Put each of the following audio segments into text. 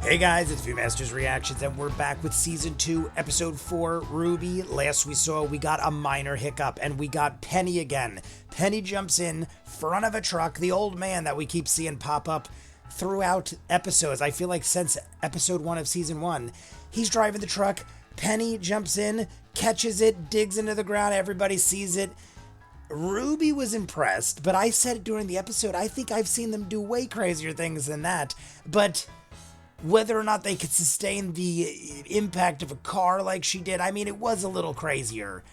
Hey guys, it's ViewMasters Reactions, and we're back with Season 2, Episode 4, Rwby. Last we saw, we got a minor hiccup, and we got Penny again. Penny jumps in front of a truck, the old man that we keep seeing pop up throughout episodes. I feel like since Episode 1 of Season 1, he's driving the truck, Penny jumps in, catches it, digs into the ground, everybody sees it. Rwby was impressed, but I said during the episode, I think I've seen them do way crazier things than that, but whether or not they could sustain the impact of a car like she did, I mean, it was a little crazier.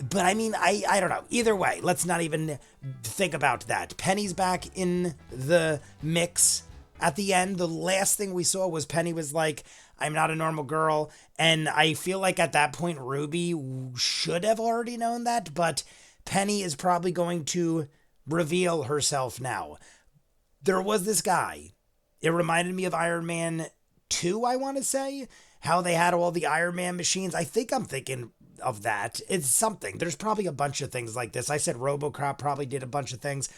But I mean, I don't know. Either way, let's not even think about that. Penny's back in the mix. At the end, the last thing we saw was Penny was like, I'm not a normal girl. And I feel like at that point, Rwby should have already known that. But Penny is probably going to reveal herself now. There was this guy. It reminded me of Iron Man 2, I want to say. How they had all the Iron Man machines. I think I'm thinking of that. It's something. There's probably a bunch of things like this. I said RoboCop probably did a bunch of things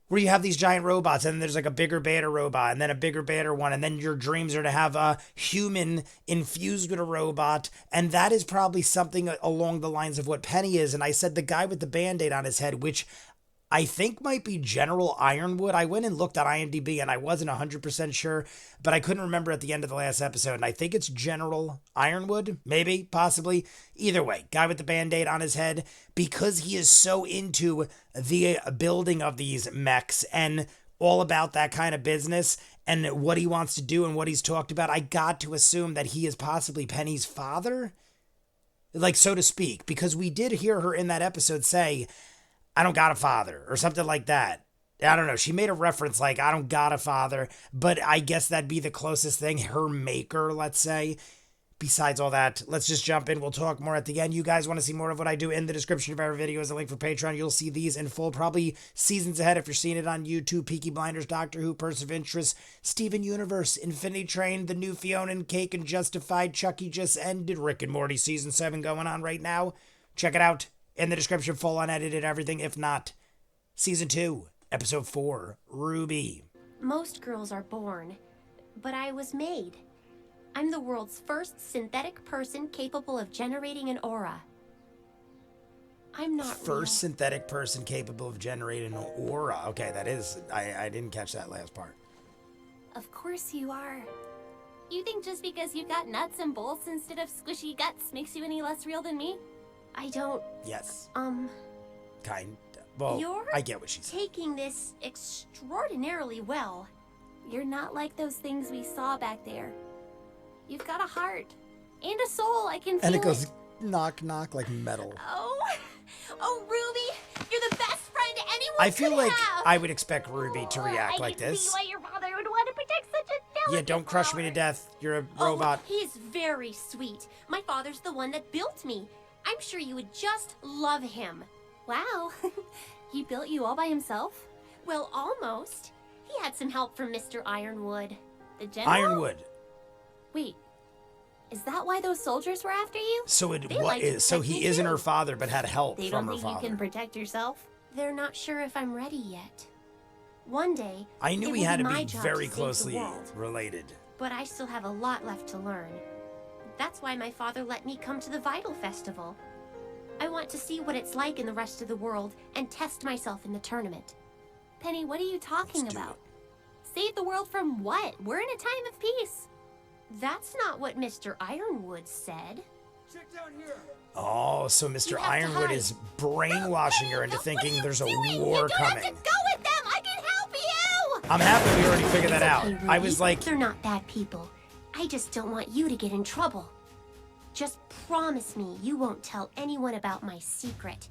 where you have these giant robots, and then there's like a bigger, badder robot, and then a bigger, badder one, and then your dreams are to have a human infused with a robot, and that is probably something along the lines of what Penny is. And I said the guy with the Band-Aid on his head, which I think might be General Ironwood. I went and looked at IMDb and I wasn't 100% sure, but I couldn't remember at the end of the last episode. And I think it's General Ironwood, maybe, possibly. Either way, guy with the Band-Aid on his head, because he is so into the building of these mechs and all about that kind of business and what he wants to do and what he's talked about. I got to assume that he is possibly Penny's father, like so to speak, because we did hear her in that episode say, I don't got a father, or something like that. I don't know. She made a reference like, I don't got a father, but I guess that'd be the closest thing. Her maker, let's say. Besides all that, let's just jump in. We'll talk more at the end. You guys want to see more of what I do? In the description of our video is a link for Patreon. You'll see these in full, probably seasons ahead if you're seeing it on YouTube. Peaky Blinders, Doctor Who, Purse of Interest, Steven Universe, Infinity Train, The New Fiona and Cake, and Justified. Chucky just ended. Rick and Morty Season 7 going on right now. Check it out. In the description, full unedited everything. If not, Season 2, Episode 4, Rwby. Most girls are born, but I was made. I'm the world's first synthetic person capable of generating an aura. I'm not First synthetic person capable of generating an aura. Okay, that is... I didn't catch that last part. Of course you are. You think just because you've got nuts and bolts instead of squishy guts makes you any less real than me? I don't... Yes. Kind. Well, you're I get what she's saying. Taking this extraordinarily well. You're not like those things we saw back there. You've got a heart. And a soul, I can feel it. And it goes knock, knock like metal. Oh, Rwby, you're the best friend anyone I feel like have. I would expect Rwby to react like I can this. see why your father would want to protect such a delicate Yeah, don't crush me to death. You're a robot. Oh, he's very sweet. My father's the one that built me. I'm sure you would just love him. Wow, he built you all by himself? Well, almost. He had some help from Mr. Ironwood. The general? Ironwood. Wait, is that why those soldiers were after you? So So he isn't her father, but had help They from don't her think father. you can protect yourself? They're not sure if I'm ready yet. One day, I knew it he will had to my be job very save the closely world. related. But I still have a lot left to learn. That's why my father let me come to the Vital Festival. I want to see what it's like in the rest of the world and test myself in the tournament. Penny, what are you talking about? Save the world from what? We're in a time of peace. That's not what Mr. Ironwood said. Check down here. Oh, so Mr. Ironwood is brainwashing her into thinking there's a war You don't coming. have to go with them. I can help you. I'm happy we already figured that out. Okay, Rwby. I was like, they're not bad people. I just don't want you to get in trouble. Just promise me you won't tell anyone about my secret,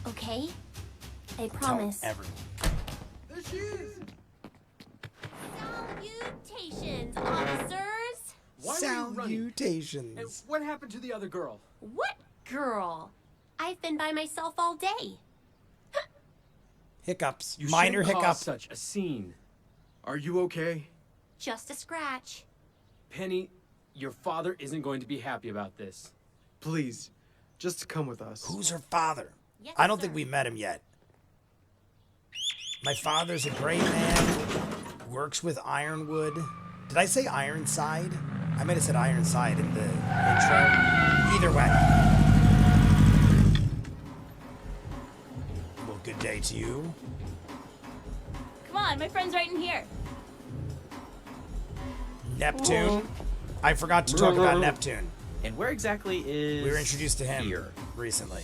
okay? I promise. tell everyone. There she is. Salutations, officers! Why were you running? Salutations. And what happened to the other girl? What girl? I've been by myself all day. Hiccups. You Minor shouldn't hiccup. cause such a scene. Are you okay? Just a scratch. Penny, your father isn't going to be happy about this. Please, just come with us. Who's her father? Yes, I don't sir. think we met him yet. My father's a great man. Works with Ironwood. Did I say Ironside? I might have said Ironside in the intro. Either way. Well, good day to you. Come on, my friend's right in here. Neptune. I forgot to talk about Neptune. And where exactly is... We were introduced to him here? recently.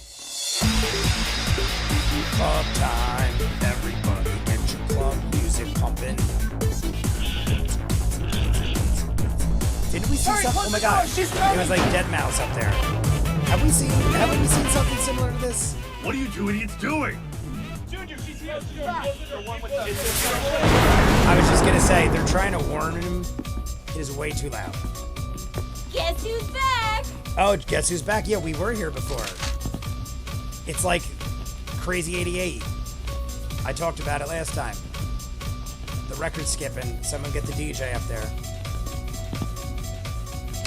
Club time. Everybody get your club music pumping. Didn't we see something? Oh my god. It was like Dead Mouse up there. Haven't we seen something similar to this? What are you two idiots doing? I was just gonna say, they're trying to warn him. It is way too loud. Guess who's back? Oh, guess who's back? Yeah, we were here before. It's like Crazy 88. I talked about it last time. The record skipping. Someone get the DJ up there.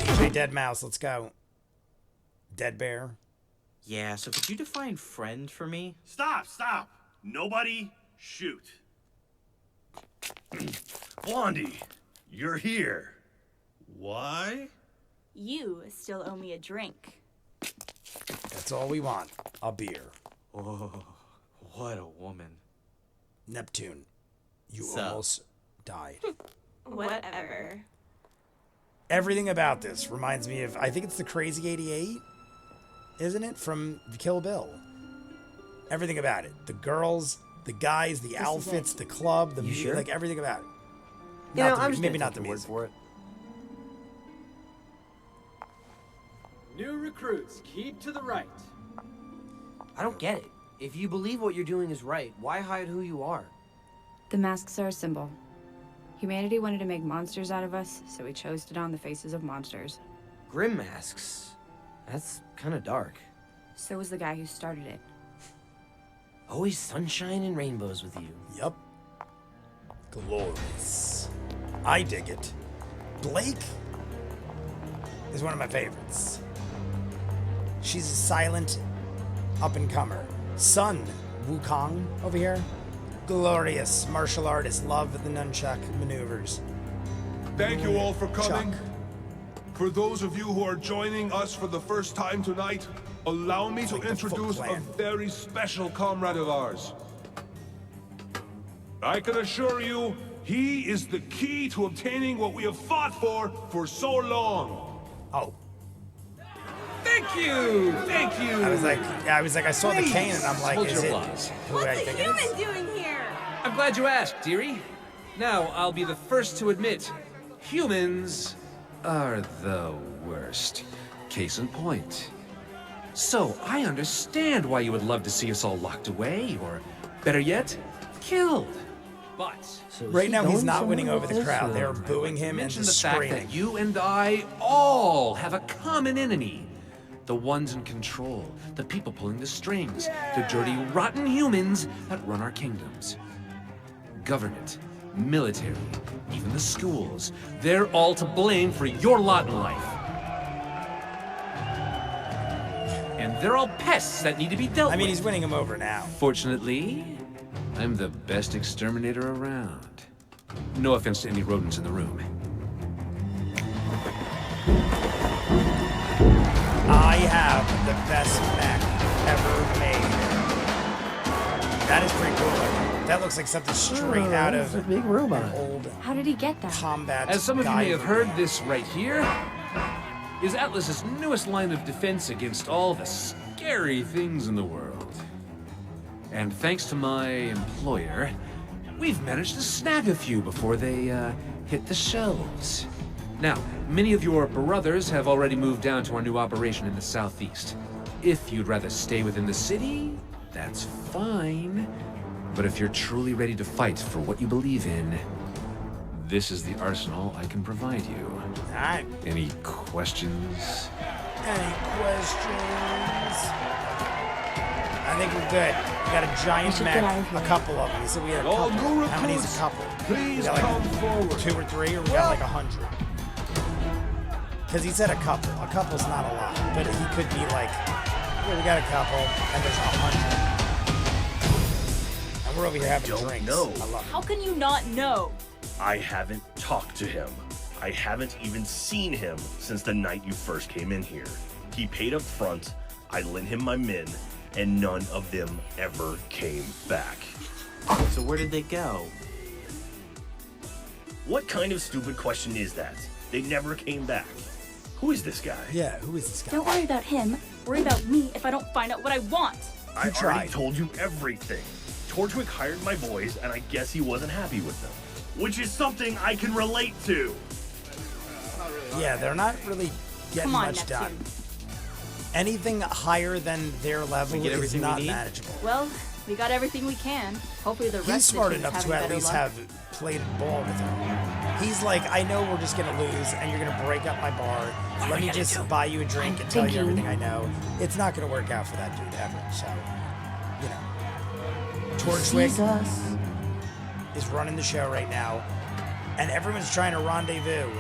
DJ Dead Mouse, let's go. Dead Bear. Yeah, so could you define friend for me? Stop! Nobody shoot. Blondie, you're here. Why? You still owe me a drink. That's all we want. A beer. Oh, what a woman. Neptune, you Sup? almost died. Whatever. Everything about this reminds me of, I think it's the Crazy 88, isn't it? From Kill Bill. Everything about it. The girls, the guys, the outfits, the club, the music, like everything about it. Maybe not the music. For it. New recruits, keep to the right. I don't get it. If you believe what you're doing is right, why hide who you are? The masks are a symbol. Humanity wanted to make monsters out of us, so we chose to don the faces of monsters. Grim masks? That's kind of dark. So was the guy who started it. Always sunshine and rainbows with you. Yup. Glorious. I dig it. Blake is one of my favorites. She's a silent up-and-comer. Sun Wukong over here. Glorious martial artist. Love the nunchuck maneuvers. Thank you all for coming. Chuck. For those of you who are joining us for the first time tonight, allow me to like the Foot introduce a Clan. very special comrade of ours. I can assure you, he is the key to obtaining what we have fought for so long. Oh. Thank you! I was like, I saw the cane and I'm like, hold is your it applause. who I think it is? doing here? I'm glad you asked, dearie. Now, I'll be the first to admit, humans are the worst. Case in point. So, I understand why you would love to see us all locked away, or better yet, killed. But So is Right he now, he's going not somewhere winning over with the this, crowd. or- They're booing him and mention the just fact screaming. that you and I all have a common enemy. The ones in control, the people pulling the strings, the dirty, rotten humans that run our kingdoms. Government, military, even the schools, they're all to blame for your lot in life. And they're all pests that need to be dealt I mean, with. he's winning him over now. Fortunately, I'm the best exterminator around. No offense to any rodents in the room. I have the best mech ever made. That is pretty cool looking. That looks like something straight out of It's a big robot. an old How did he get that? combat. As some of you may have guide. heard, this right here is Atlas's newest line of defense against all the scary things in the world. And thanks to my employer, we've managed to snag a few before they hit the shelves. Now, many of your brothers have already moved down to our new operation in the southeast. If you'd rather stay within the city, that's fine. But if you're truly ready to fight for what you believe in, this is the arsenal I can provide you. Alright. Any questions? Any questions? I think we're good. We got a giant should mech. get out of here. A couple of them. He said we had a All couple. new How many is recruits, a couple? please We got like come forward. 2 or 3, or we got like 100? Because he said a couple. A couple's not a lot, but he could be like, yeah, we got a couple, and there's 100. We're over here having Don't drinks. know. I love How can you not know? I haven't talked to him. I haven't even seen him since the night you first came in here. He paid up front, I lent him my men, and none of them ever came back. So where did they go? What kind of stupid question is that? They never came back. Who is this guy? Yeah, who is this guy? Don't worry about him. Worry about me if I don't find out what I want. I tried. already told you everything. Torchwick hired my boys, and I guess he wasn't happy with them. Which is something I can relate to. Yeah, they're not really getting Come on, much done. Neptune. Anything higher than their level get is everything we not need? manageable. Well, we got everything we can. Hopefully the rest He's of the smart team's enough having to at better least luck. have played ball with him. He's like, I know we're just gonna lose, and you're gonna break up my bar. Let me just buy you a drink and tell you thinking. everything I know. It's not gonna work out for that dude ever. So, you know, Torchwick is running the show right now, and everyone's trying to rendezvous,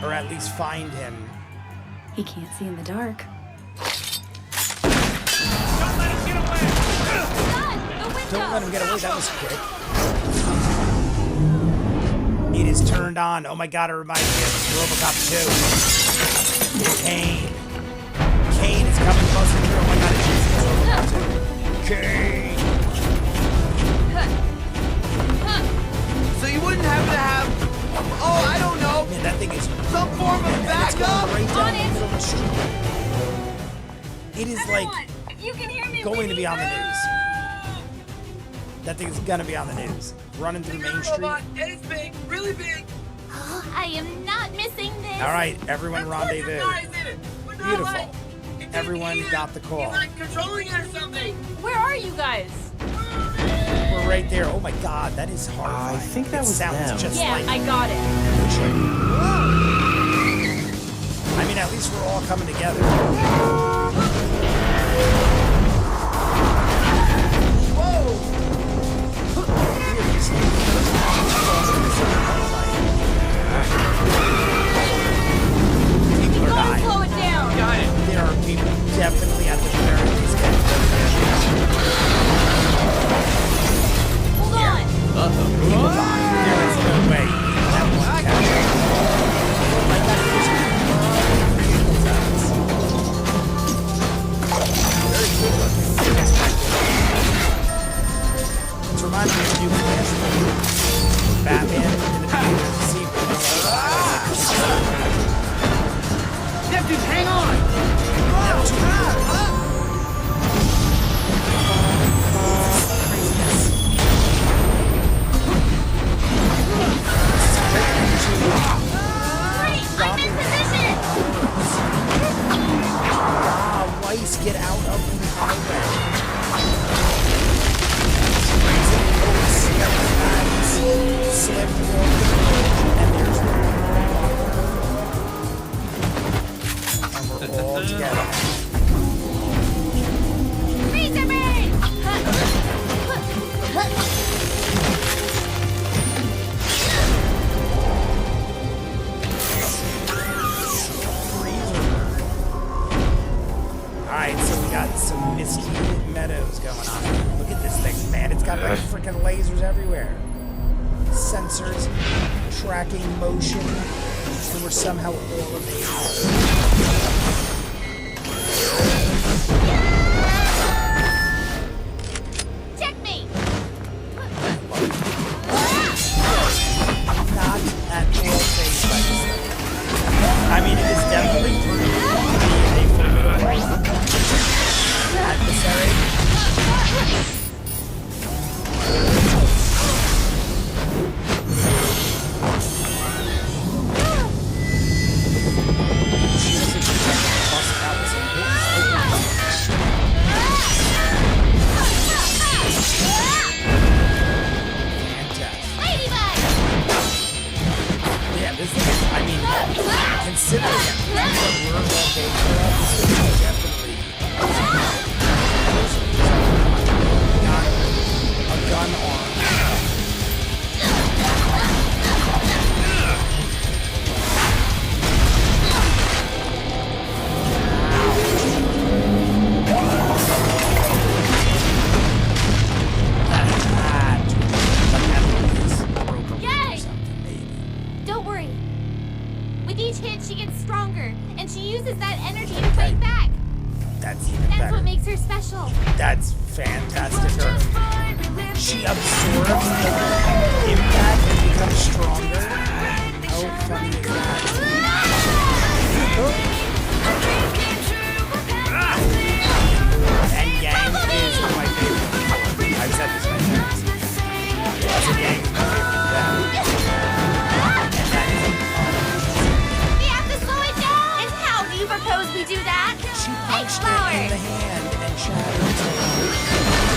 or at least find him. He can't see in the dark. Don't let him get away. That was quick. It is turned on. Oh my god, it reminds me of RoboCop 2. Kane. Kane is coming closer through. Oh my god, it's RoboCop 2. Kane. So you wouldn't happen to have, oh, I don't know, Man, that thing is some form of and it's going backup? right down On the it. middle of the street. It is like If you can hear me, going to be on the news. That thing is gonna be on the news. Running through Main Street. It's big, really big. I am not missing this. All right, everyone rendezvous. Beautiful. Everyone got the call. Controlling it or something. Where are you guys? We're right there. Oh my god, that is horrifying. I think that It was sounds them. just Yeah, like I got it. I mean, at least we're all coming together. People are Go dying. slow it down. There are people definitely at the very least getting Hold on. people dying. There is no way that one catch. Oh my god, it was people dies. Very good looking. It's reminding me of the new Flash movie. Batman in the beginning of the sequel. Neptune, hang on. Great, I'm in position. Ah, Weiss, get out of the highway. Slip and there's and we're all together. Alright, so we got some misty meadows going on. Look at this thing, man. It's got like freaking lasers everywhere. Sensors, tracking motion, and we're somehow all amazed. Checkmate. Not at all phased by this thing. I mean, it is definitely proved to be a formidable adversary. She doesn't special. That's fantastic. She absorbs the impact and becomes stronger. How funny is that? And Yang is my favorite. I've said this many times. Yes, and Yang is my favorite. And that is We have to slow it down. And how do you propose we do that? she punched it in the hand and shattered it.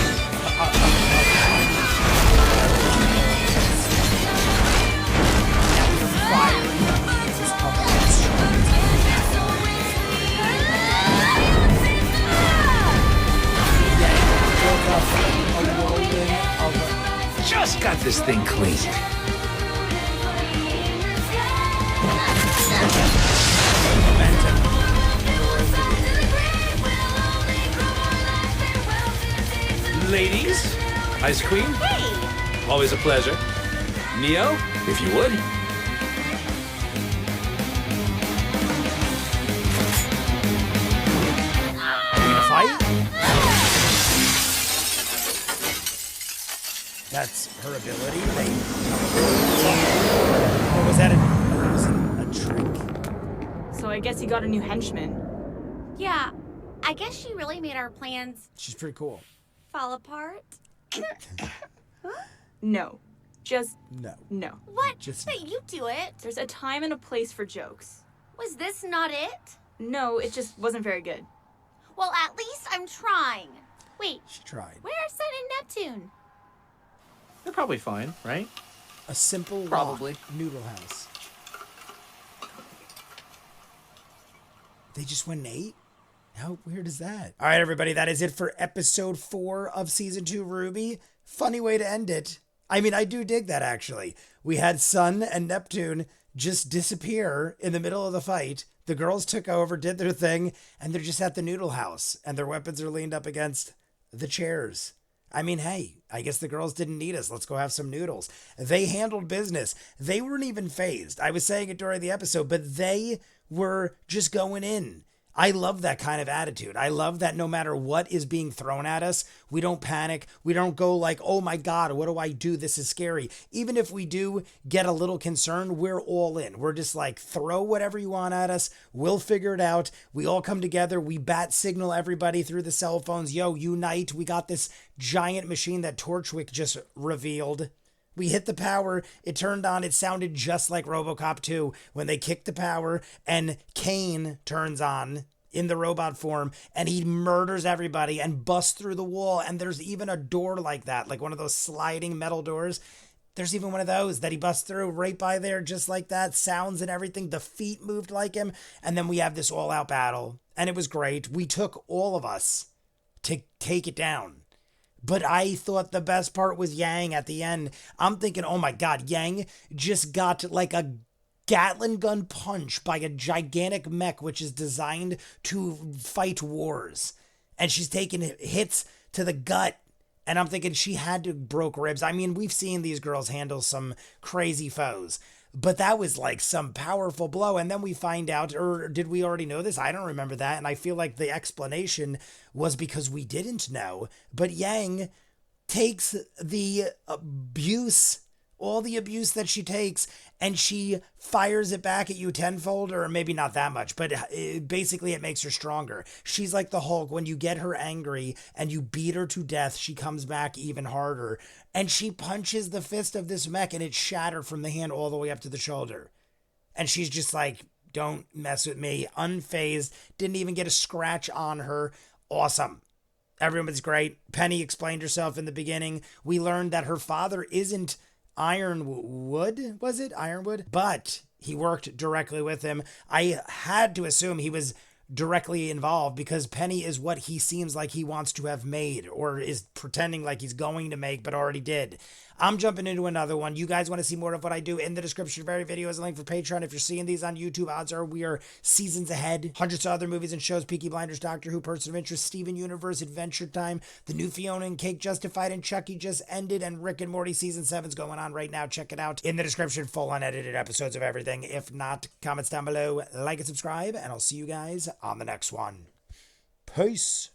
Just got this thing cleaned. Ladies, Ice Queen, always a pleasure. Neo, if you would. Fight? That's her ability. Or was that a trick? So I guess he got a new henchman. Yeah, I guess she really made our plans She's pretty cool. fall apart. No. Just No. no. What? Just- But you do it. There's a time and a place for jokes. Was this not it? No, it just wasn't very good. Well, at least I'm trying. Wait, She tried. where's Sun and Neptune? They're probably fine, right? A simple Probably. wok noodle house. They just went and ate? How weird is that? All right, everybody, that is it for episode 4 of season 2 Rwby. Funny way to end it. I mean, I do dig that, actually. We had Sun and Neptune just disappear in the middle of the fight. The girls took over, did their thing, and they're just at the noodle house, and their weapons are leaned up against the chairs. I mean, hey, I guess the girls didn't need us. Let's go have some noodles. They handled business. They weren't even phased. I was saying it during the episode, but they were just going in. I love that kind of attitude. I love that no matter what is being thrown at us, we don't panic. We don't go like, oh my God, what do I do? This is scary. Even if we do get a little concerned, we're all in. We're just like, throw whatever you want at us. We'll figure it out. We all come together. We bat signal everybody through the cell phones. Yo, unite. We got this giant machine that Torchwick just revealed. We hit the power, it turned on, it sounded just like RoboCop 2 when they kicked the power and Kane turns on in the robot form and he murders everybody and busts through the wall, and there's even a door like that, like one of those sliding metal doors. There's even one of those that he busts through right by there, just like that, sounds and everything. The feet moved like him, and then we have this all-out battle, and it was great. We took all of us to take it down. But I thought the best part was Yang at the end. I'm thinking, oh my God, Yang just got like a Gatling gun punch by a gigantic mech, which is designed to fight wars. And she's taking hits to the gut. And I'm thinking she had to broke ribs. I mean, we've seen these girls handle some crazy foes. But that was like some powerful blow. And then we find out, or did we already know this? I don't remember that. And I feel like the explanation was because we didn't know. But Yang takes the abuse, all the abuse that she takes, and she fires it back at you tenfold, or maybe not that much, but basically it makes her stronger. She's like the Hulk. When you get her angry and you beat her to death, she comes back even harder. And she punches the fist of this mech and it's shattered from the hand all the way up to the shoulder. And she's just like, don't mess with me. Unfazed. Didn't even get a scratch on her. Awesome. Everyone's great. Penny explained herself in the beginning. We learned that her father isn't Ironwood, was it? Ironwood? But he worked directly with him. I had to assume he was directly involved because Penny is what he seems like he wants to have made, or is pretending like he's going to make but already did. I'm jumping into another one. You guys want to see more of what I do? In the description of every video is a link for Patreon. If you're seeing these on YouTube, odds are we are seasons ahead. Hundreds of other movies and shows: Peaky Blinders, Doctor Who, Person of Interest, Steven Universe, Adventure Time, the new Fiona and Cake, Justified, and Chucky just ended, and Rick and Morty season 7's going on right now. Check it out. In the description, full unedited episodes of everything. If not, comments down below, like and subscribe, and I'll see you guys on the next one. Peace.